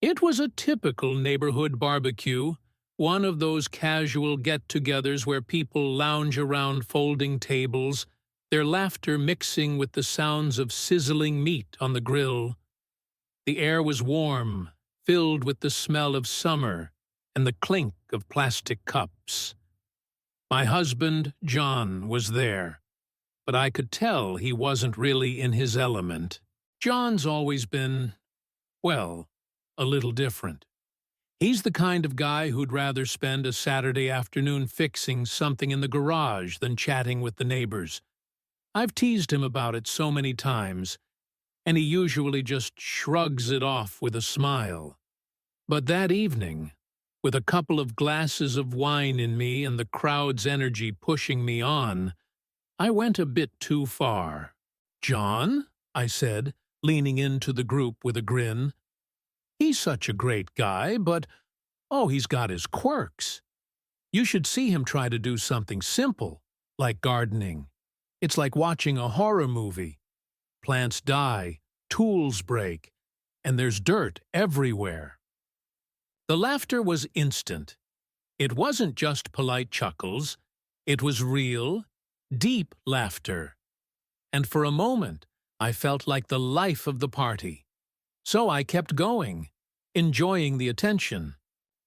It was a typical neighborhood barbecue, one of those casual get-togethers where people lounge around folding tables, their laughter mixing with the sounds of sizzling meat on the grill. The air was warm, filled with the smell of summer and the clink of plastic cups. My husband, John, was there, but I could tell he wasn't really in his element. John's always been, well, a little different. He's the kind of guy who'd rather spend a Saturday afternoon fixing something in the garage than chatting with the neighbors. I've teased him about it so many times, and he usually just shrugs it off with a smile. But that evening, with a couple of glasses of wine in me and the crowd's energy pushing me on, I went a bit too far. "John?" I said, leaning into the group with a grin. "He's such a great guy, but, oh, he's got his quirks. You should see him try to do something simple, like gardening. It's like watching a horror movie. Plants die, tools break, and there's dirt everywhere." The laughter was instant. It wasn't just polite chuckles. It was real, deep laughter. And for a moment, I felt like the life of the party. So I kept going, enjoying the attention.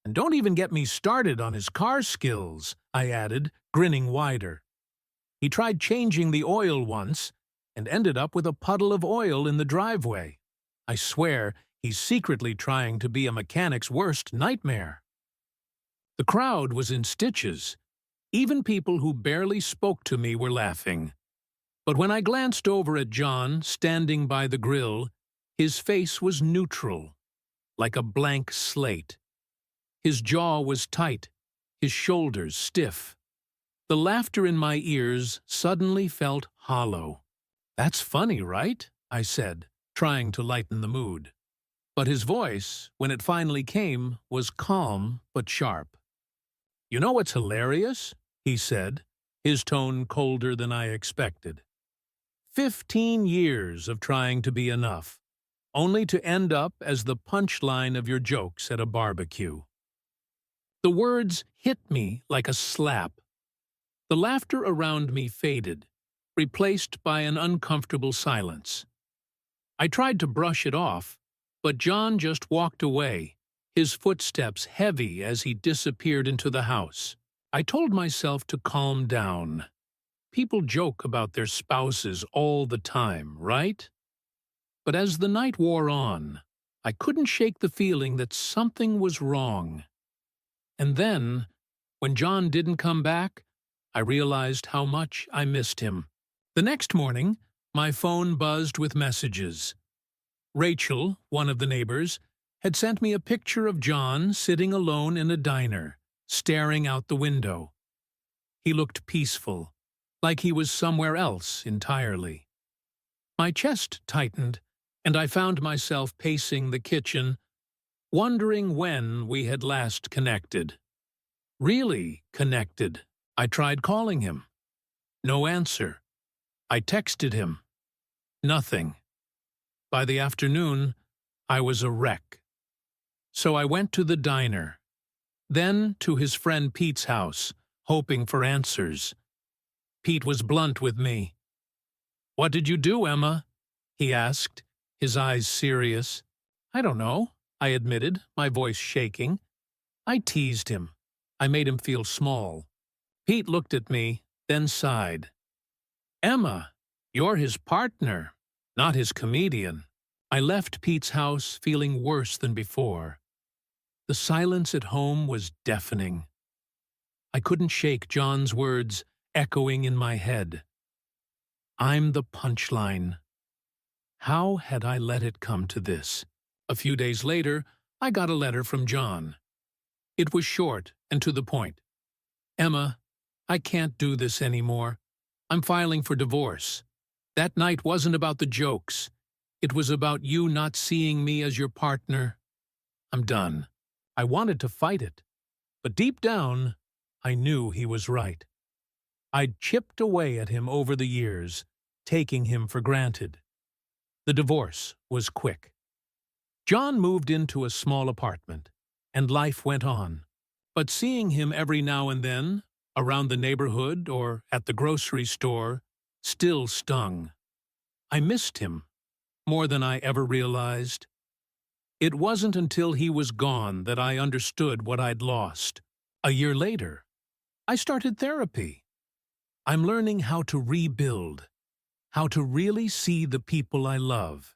"And don't even get me started on his car skills," I added, grinning wider. "He tried changing the oil once and ended up with a puddle of oil in the driveway. I swear he's secretly trying to be a mechanic's worst nightmare." The crowd was in stitches. Even people who barely spoke to me were laughing. But when I glanced over at John, standing by the grill, his face was neutral, like a blank slate. His jaw was tight, his shoulders stiff. The laughter in my ears suddenly felt hollow. "That's funny, right?" I said, trying to lighten the mood. But his voice, when it finally came, was calm but sharp. "You know what's hilarious?" he said, his tone colder than I expected. 15 years of trying to be enough, only to end up as the punchline of your jokes at a barbecue. The words hit me like a slap. The laughter around me faded, replaced by an uncomfortable silence. I tried to brush it off, but John just walked away, his footsteps heavy as he disappeared into the house. I told myself to calm down. People joke about their spouses all the time, right? But as the night wore on, I couldn't shake the feeling that something was wrong. And then, when John didn't come back, I realized how much I missed him. The next morning, my phone buzzed with messages. Rachel, one of the neighbors, had sent me a picture of John sitting alone in a diner, staring out the window. He looked peaceful, like he was somewhere else entirely. My chest tightened, and I found myself pacing the kitchen, wondering when we had last connected. Really connected. I tried calling him. No answer. I texted him. Nothing. By the afternoon, I was a wreck. So I went to the diner, then to his friend Pete's house, hoping for answers. Pete was blunt with me. "What did you do, Emma?" he asked, his eyes serious. "I don't know," I admitted, my voice shaking. I teased him. I made him feel small. Pete looked at me, then sighed. "Emma, you're his partner, not his comedian." I left Pete's house feeling worse than before. The silence at home was deafening. I couldn't shake John's words echoing in my head. "I'm the punchline." How had I let it come to this? A few days later, I got a letter from John. It was short and to the point. "Emma, I can't do this anymore. I'm filing for divorce. That night wasn't about the jokes. It was about you not seeing me as your partner. I'm done." I wanted to fight it, but deep down, I knew he was right. I'd chipped away at him over the years, taking him for granted. The divorce was quick. John moved into a small apartment, and life went on. But seeing him every now and then, around the neighborhood or at the grocery store, still stung. I missed him, more than I ever realized. It wasn't until he was gone that I understood what I'd lost. A year later, I started therapy. I'm learning how to rebuild, how to really see the people I love.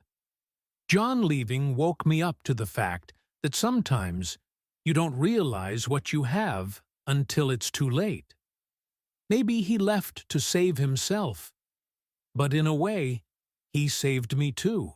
John leaving woke me up to the fact that sometimes you don't realize what you have until it's too late. Maybe he left to save himself, but in a way, he saved me too.